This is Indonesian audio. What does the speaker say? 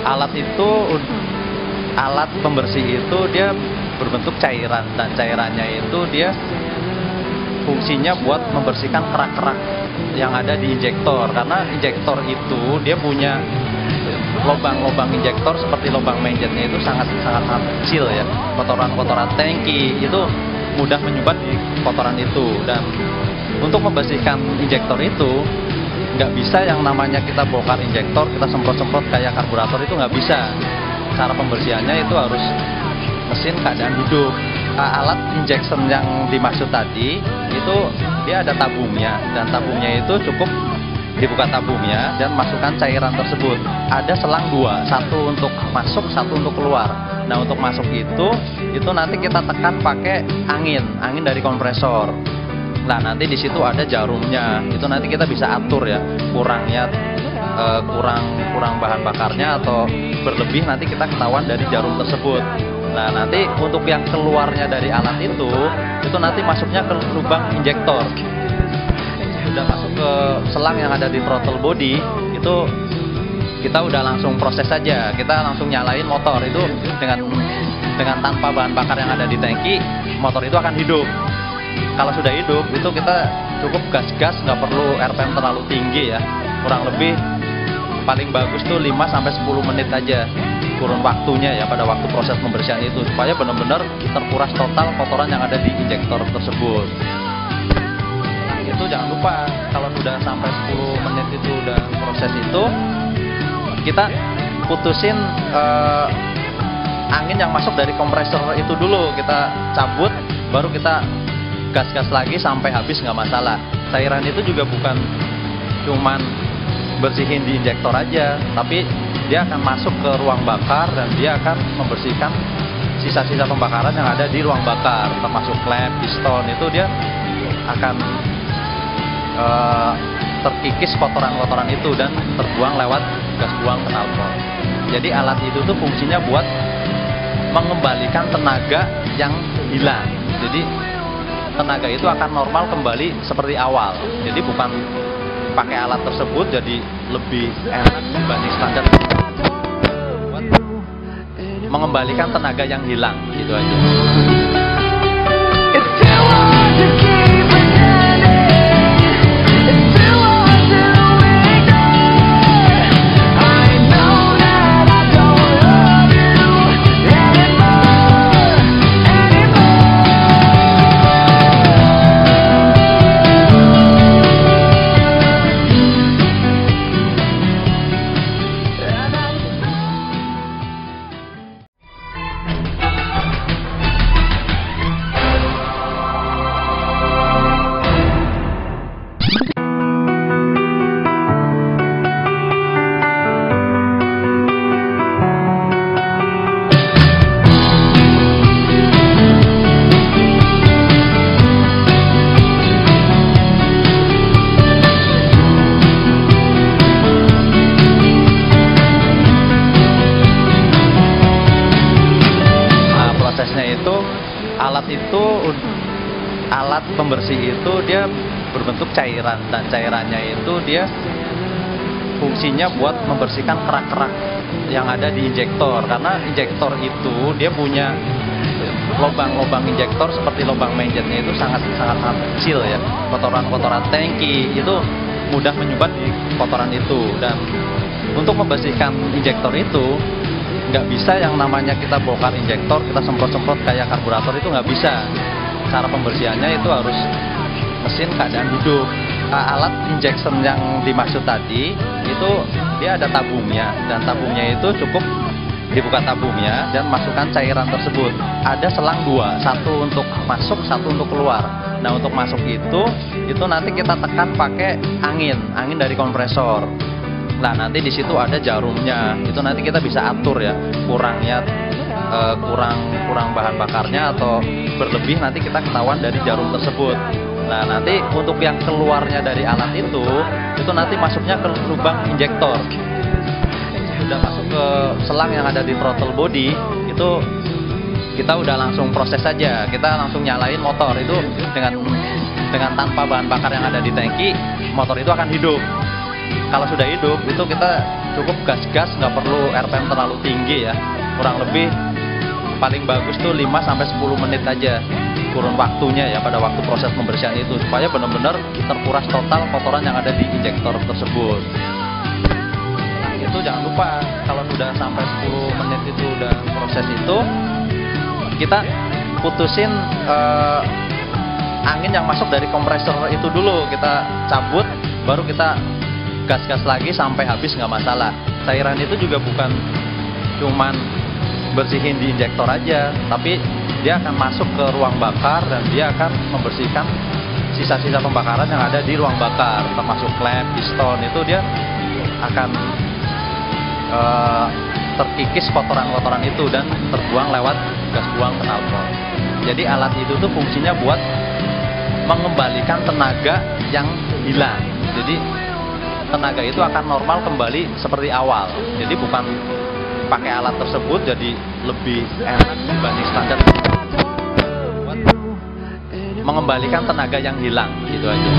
Alat itu, alat pembersih itu dia berbentuk cairan, dan cairannya itu dia fungsinya buat membersihkan kerak-kerak yang ada di injektor. Karena injektor itu dia punya lubang-lubang injektor seperti lubang menjetnya itu sangat kecil ya. Kotoran-kotoran tangki itu mudah menyumbat di kotoran itu, dan untuk membersihkan injektor itu nggak bisa yang namanya kita bongkar injektor, kita semprot-semprot kayak karburator, itu nggak bisa. Cara pembersihannya itu harus mesin keadaan hidup. Alat injection yang dimaksud tadi itu dia ada tabungnya, dan tabungnya itu cukup dibuka tabungnya dan masukkan cairan tersebut. Ada selang dua, satu untuk masuk, satu untuk keluar. Nah, untuk masuk itu nanti kita tekan pakai angin dari kompresor. Nah, nanti di situ ada jarumnya. Itu nanti kita bisa atur ya, kurangnya kurang bahan bakarnya atau berlebih, nanti kita ketahuan dari jarum tersebut. Nah, nanti untuk yang keluarnya dari alat itu nanti masuknya ke lubang injektor. Udah masuk ke selang yang ada di throttle body, itu kita udah langsung proses saja. Kita langsung nyalain motor itu dengan tanpa bahan bakar yang ada di tangki, motor itu akan hidup. Kalau sudah hidup, itu kita cukup gas-gas, nggak perlu RPM terlalu tinggi ya. Kurang lebih paling bagus tuh 5-10 menit aja kurun waktunya ya pada waktu proses pembersihan itu, supaya benar-benar terkuras total kotoran yang ada di injektor tersebut. Itu jangan lupa, kalau sudah sampai 10 menit itu udah proses itu, kita putusin angin yang masuk dari kompresor itu dulu, kita cabut, baru kita gas-gas lagi sampai habis, nggak masalah. Cairan itu juga bukan cuman bersihin di injektor aja, tapi dia akan masuk ke ruang bakar dan dia akan membersihkan sisa-sisa pembakaran yang ada di ruang bakar, termasuk klep, piston. Itu dia akan terkikis kotoran-kotoran itu dan terbuang lewat gas buang knalpot. Jadi alat itu tuh fungsinya buat mengembalikan tenaga yang hilang. Jadi tenaga itu akan normal kembali seperti awal. Jadi bukan pakai alat tersebut jadi lebih enak dibanding standar, buat mengembalikan tenaga yang hilang, gitu aja. Alat pembersih itu dia berbentuk cairan, dan cairannya itu dia fungsinya buat membersihkan kerak-kerak yang ada di injektor. Karena injektor itu dia punya lubang-lubang injektor seperti lubang menjetnya itu sangat kecil ya. Kotoran-kotoran tangki itu mudah menyumbat di kotoran itu, dan untuk membersihkan injektor itu nggak bisa yang namanya kita bongkar injektor, kita semprot-semprot kayak karburator, itu nggak bisa. Cara pembersihannya itu harus mesin keadaan hidup. Alat injection yang dimaksud tadi itu dia ada tabungnya, dan tabungnya itu cukup dibuka tabungnya dan masukkan cairan tersebut. Ada selang dua, satu untuk masuk, satu untuk keluar. Nah, untuk masuk itu nanti kita tekan pakai angin dari kompresor. Nah, nanti di situ ada jarumnya. Itu nanti kita bisa atur ya, kurang bahan bakarnya atau berlebih, nanti kita ketahuan dari jarum tersebut. Nah, nanti untuk yang keluarnya dari alat itu nanti masuknya ke lubang injektor. Udah masuk ke selang yang ada di throttle body, itu kita udah langsung proses saja. Kita langsung nyalain motor itu dengan tanpa bahan bakar yang ada di tangki, motor itu akan hidup. Kalau sudah hidup, itu kita cukup gas-gas, nggak perlu RPM terlalu tinggi ya. Kurang lebih paling bagus tuh 5-10 menit aja kurun waktunya ya pada waktu proses pembersihan itu, supaya benar-benar terkuras total kotoran yang ada di injektor tersebut. Nah, itu jangan lupa kalau udah sampai 10 menit itu udah proses itu, kita putusin angin yang masuk dari kompresor itu dulu, kita cabut, baru kita gas-gas lagi sampai habis, nggak masalah. Cairan itu juga bukan cuman bersihin di injektor aja, tapi dia akan masuk ke ruang bakar dan dia akan membersihkan sisa-sisa pembakaran yang ada di ruang bakar, termasuk klep, piston. Itu dia akan terkikis kotoran-kotoran itu dan terbuang lewat gas buang knalpot. Jadi alat itu tuh fungsinya buat mengembalikan tenaga yang hilang. Jadi tenaga itu akan normal kembali seperti awal. Jadi bukan pakai alat tersebut jadi lebih enak dibanding standar, buat mengembalikan tenaga yang hilang, gitu aja.